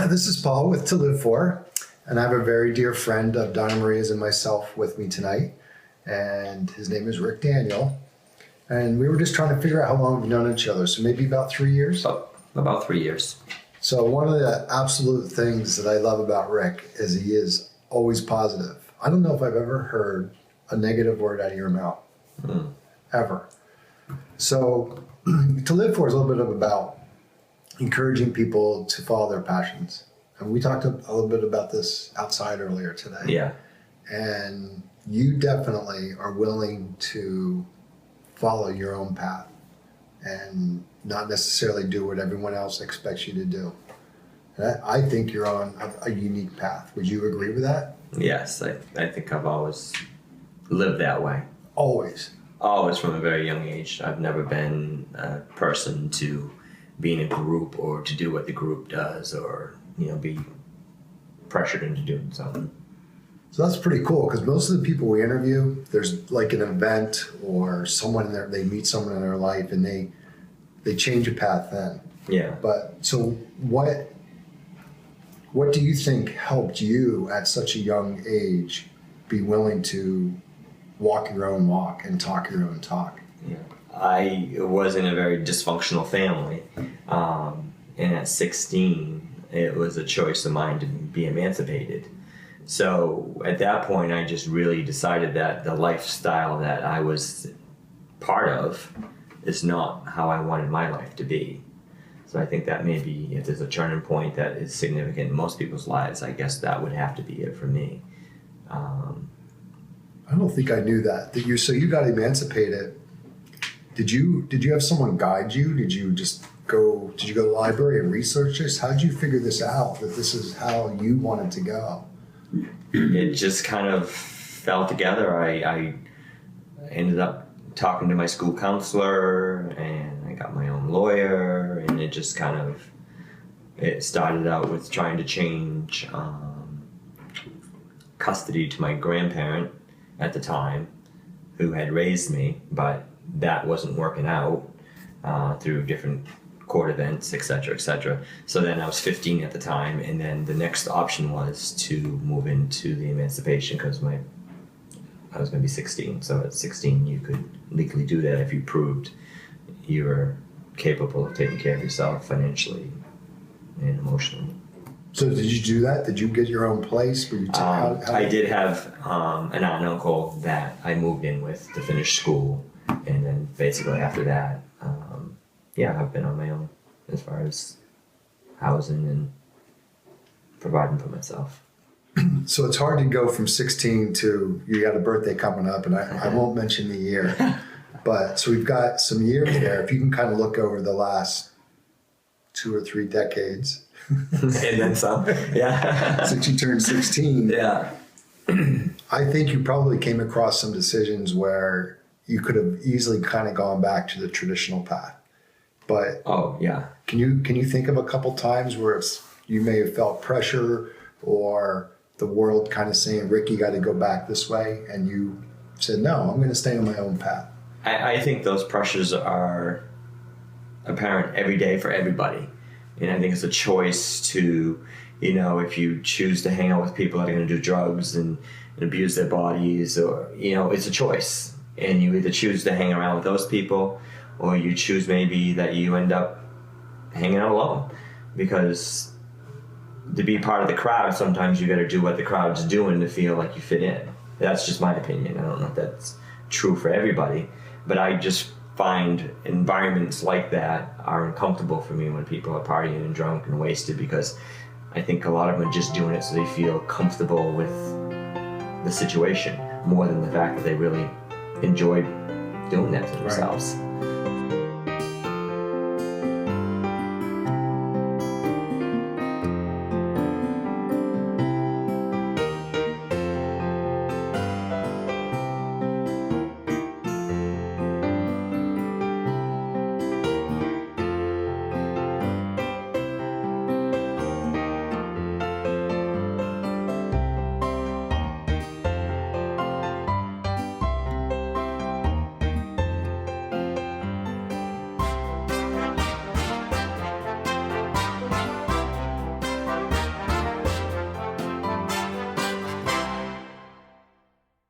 This is Paul with To Live For, and I have a very dear friend of Donna Maria's and myself with me tonight, and his name is Rick Daniel. And we were just trying to figure out how long we've known each other, so maybe about 3 years? About 3 years. So one of the absolute things that I love about Rick is he is always positive. I don't know if I've ever heard a negative word out of your mouth, ever. So To Live For is a little bit about encouraging people to follow their passions. And we talked a little bit about this outside earlier today. Yeah. And you definitely are willing to follow your own path and not necessarily do what everyone else expects you to do. And I think you're on a unique path. Would you agree with that? Yes, I think I've always lived that way. Always. Always from a very young age. I've never been a person to be in a group or to do what the group does or, be pressured into doing something. So that's pretty cool because most of the people we interview, there's like an event or someone in there, they meet someone in their life and they change a path then. Yeah. But so what do you think helped you at such a young age be willing to walk your own walk and talk your own talk? Yeah. I was in a very dysfunctional family, and at 16, it was a choice of mine to be emancipated. So at that point, I just really decided that the lifestyle that I was part of is not how I wanted my life to be. So I think that maybe if there's a turning point that is significant in most people's lives, I guess that would have to be it for me. I don't think I knew that. So you got emancipated. Did you have someone guide you? Did you go to the library and research this? How did you figure this out, that this is how you wanted to go? It just kind of fell together. I ended up talking to my school counselor and I got my own lawyer, and it just it started out with trying to change custody to my grandparent at the time who had raised me, but that wasn't working out through different court events, etc., etc. So then I was 15 at the time, and then the next option was to move into the emancipation because I was going to be 16. So at 16, you could legally do that if you proved you were capable of taking care of yourself financially and emotionally. So did you do that? Did you get your own place? I did have an aunt and uncle that I moved in with to finish school, and then basically after that, I've been on my own as far as housing and providing for myself. So it's hard to go from 16 to you got a birthday coming up, and I won't mention the year, but so we've got some years there. If you can kind of look over the last 2 or 3 decades. And then some, yeah. Since you turned 16. Yeah. I think you probably came across some decisions where you could have easily kind of gone back to the traditional path. But oh yeah, can you think of a couple times where you may have felt pressure or the world kind of saying, Rick, you got to go back this way, and you said, no, I'm going to stay on my own path? I think those pressures are apparent every day for everybody. And I think it's a choice to, if you choose to hang out with people that are going to do drugs and abuse their bodies, or, it's a choice. And you either choose to hang around with those people, or you choose maybe that you end up hanging out alone. Because to be part of the crowd, sometimes you got to do what the crowd's doing to feel like you fit in. That's just my opinion. I don't know if that's true for everybody, but I just find environments like that are uncomfortable for me when people are partying and drunk and wasted, because I think a lot of them are just doing it so they feel comfortable with the situation more than the fact that they really enjoy doing that to themselves. Right.